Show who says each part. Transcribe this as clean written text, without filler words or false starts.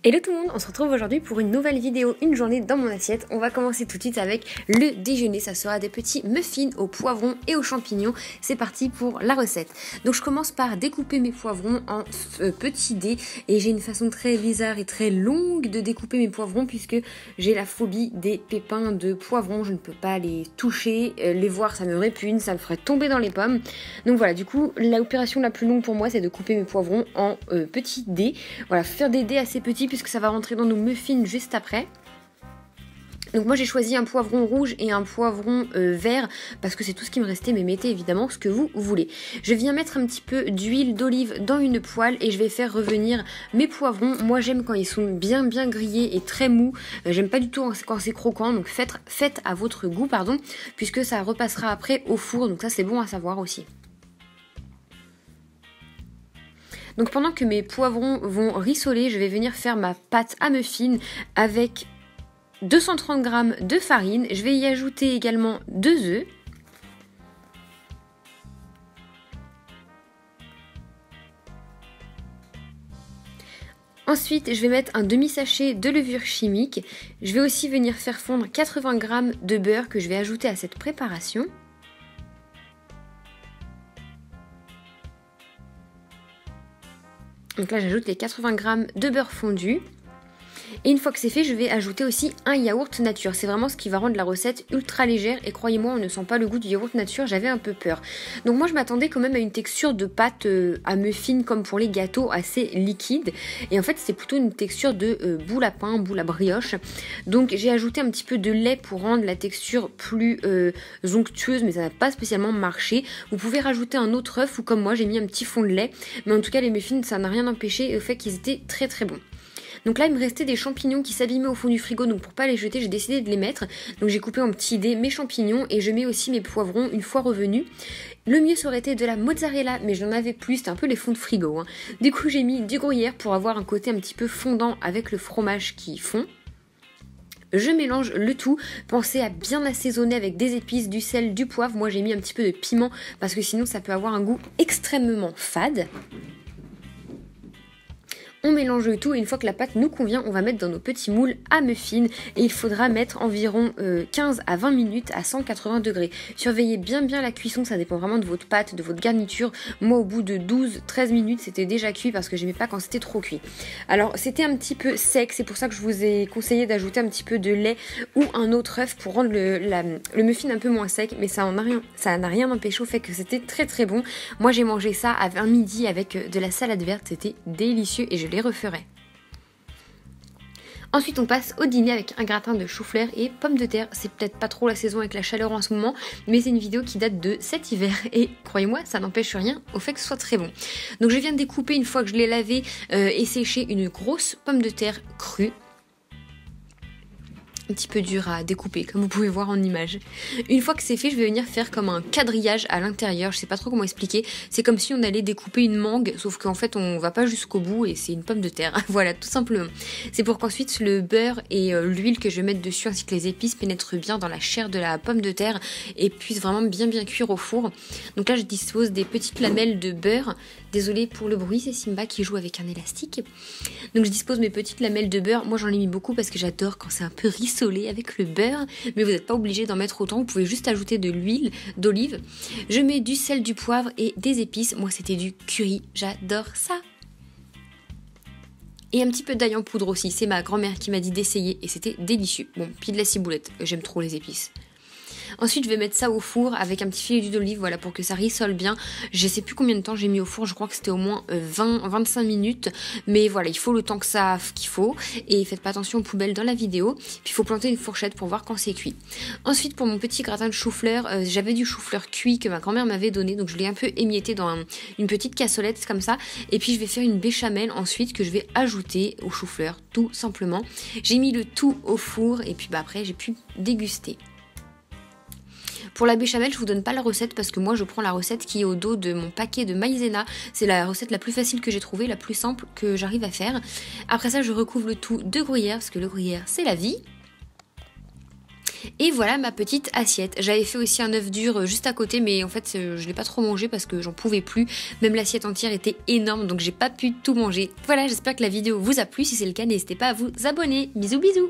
Speaker 1: Hello tout le monde, on se retrouve aujourd'hui pour une nouvelle vidéo, une journée dans mon assiette. On va commencer tout de suite avec le déjeuner, ça sera des petits muffins au poivron et aux champignons. C'est parti pour la recette. Donc je commence par découper mes poivrons en petits dés et j'ai une façon très bizarre et très longue de découper mes poivrons puisque j'ai la phobie des pépins de poivrons. Je ne peux pas les toucher, les voir ça me répugne, ça me ferait tomber dans les pommes. Donc voilà, du coup l'opération la plus longue pour moi c'est de couper mes poivrons en petits dés. Voilà, faire des dés assez petits puisque ça va rentrer dans nos muffins juste après. Donc moi j'ai choisi un poivron rouge et un poivron vert parce que c'est tout ce qui me restait, mais mettez évidemment ce que vous voulez. Je viens mettre un petit peu d'huile d'olive dans une poêle et je vais faire revenir mes poivrons. Moi j'aime quand ils sont bien grillés et très mous, j'aime pas du tout quand c'est croquant, donc faites à votre goût pardon, puisque ça repassera après au four, donc ça c'est bon à savoir aussi. Donc pendant que mes poivrons vont rissoler, je vais venir faire ma pâte à muffins avec 230 g de farine. Je vais y ajouter également 2 œufs. Ensuite, je vais mettre un demi-sachet de levure chimique. Je vais aussi venir faire fondre 80 g de beurre que je vais ajouter à cette préparation. Donc là, j'ajoute les 80 g de beurre fondu. Et une fois que c'est fait, je vais ajouter aussi un yaourt nature. C'est vraiment ce qui va rendre la recette ultra légère. Et croyez-moi, on ne sent pas le goût du yaourt nature. J'avais un peu peur. Donc moi, je m'attendais quand même à une texture de pâte à muffins comme pour les gâteaux, assez liquide. Et en fait, c'est plutôt une texture de boule à pain, boule à brioche. Donc j'ai ajouté un petit peu de lait pour rendre la texture plus onctueuse. Mais ça n'a pas spécialement marché. Vous pouvez rajouter un autre œuf ou comme moi, j'ai mis un petit fond de lait. Mais en tout cas, les muffins, ça n'a rien empêché au fait qu'ils étaient très bons. Donc là il me restait des champignons qui s'abîmaient au fond du frigo, donc pour pas les jeter j'ai décidé de les mettre. Donc j'ai coupé en petits dés mes champignons et je mets aussi mes poivrons une fois revenus. Le mieux ça aurait été de la mozzarella mais je n'en avais plus, c'était un peu les fonds de frigo. Du coup j'ai mis du gruyère pour avoir un côté un petit peu fondant avec le fromage qui fond. Je mélange le tout, pensez à bien assaisonner avec des épices, du sel, du poivre. Moi j'ai mis un petit peu de piment parce que sinon ça peut avoir un goût extrêmement fade. On mélange le tout et une fois que la pâte nous convient, on va mettre dans nos petits moules à muffins et il faudra mettre environ 15 à 20 minutes à 180 degrés. Surveillez bien la cuisson, ça dépend vraiment de votre pâte, de votre garniture. Moi au bout de 12-13 minutes c'était déjà cuit parce que j'aimais pas quand c'était trop cuit. Alors c'était un petit peu sec, c'est pour ça que je vous ai conseillé d'ajouter un petit peu de lait ou un autre œuf pour rendre le muffin un peu moins sec, mais ça n'a rien empêché au fait que c'était très bon. Moi j'ai mangé ça à midi avec de la salade verte, c'était délicieux et je les referai. Ensuite on passe au dîner avec un gratin de chou-fleur et pommes de terre. C'est peut-être pas trop la saison avec la chaleur en ce moment, mais c'est une vidéo qui date de cet hiver et croyez-moi ça n'empêche rien au fait que ce soit très bon. Donc je viens de découper une fois que je l'ai lavé et séché une grosse pomme de terre crue. Un petit peu dur à découper comme vous pouvez voir en image. Une fois que c'est fait, je vais venir faire comme un quadrillage à l'intérieur, je sais pas trop comment expliquer, c'est comme si on allait découper une mangue, sauf qu'en fait on va pas jusqu'au bout et c'est une pomme de terre, voilà tout simplement. C'est pour qu'ensuite le beurre et l'huile que je vais mettre dessus ainsi que les épices pénètrent bien dans la chair de la pomme de terre et puissent vraiment bien cuire au four. Donc là je dispose des petites lamelles de beurre, désolée pour le bruit, c'est Simba qui joue avec un élastique. Donc je dispose mes petites lamelles de beurre, moi j'en ai mis beaucoup parce que j'adore quand c'est un peu rissolé avec le beurre, mais vous n'êtes pas obligé d'en mettre autant, vous pouvez juste ajouter de l'huile d'olive. Je mets du sel, du poivre et des épices, moi c'était du curry, j'adore ça. Et un petit peu d'ail en poudre aussi, c'est ma grand-mère qui m'a dit d'essayer et c'était délicieux. Bon, puis de la ciboulette, j'aime trop les épices. Ensuite je vais mettre ça au four avec un petit filet d'huile d'olive, voilà, pour que ça rissole bien. Je sais plus combien de temps j'ai mis au four, je crois que c'était au moins 20-25 minutes. Mais voilà, il faut le temps qu'il faut. Et faites pas attention aux poubelles dans la vidéo. Puis il faut planter une fourchette pour voir quand c'est cuit. Ensuite pour mon petit gratin de chou-fleur, j'avais du chou-fleur cuit que ma grand-mère m'avait donné. Donc je l'ai un peu émietté dans une petite cassolette comme ça. Et puis je vais faire une béchamel ensuite que je vais ajouter au chou-fleur tout simplement. J'ai mis le tout au four et puis après j'ai pu déguster. Pour la béchamel, je vous donne pas la recette parce que moi je prends la recette qui est au dos de mon paquet de maïzena. C'est la recette la plus facile que j'ai trouvée, la plus simple que j'arrive à faire. Après ça, je recouvre le tout de gruyère parce que le gruyère c'est la vie. Et voilà ma petite assiette. J'avais fait aussi un œuf dur juste à côté, mais en fait je l'ai pas trop mangé parce que j'en pouvais plus. Même l'assiette entière était énorme, donc j'ai pas pu tout manger. Voilà, j'espère que la vidéo vous a plu. Si c'est le cas, n'hésitez pas à vous abonner. Bisous bisous.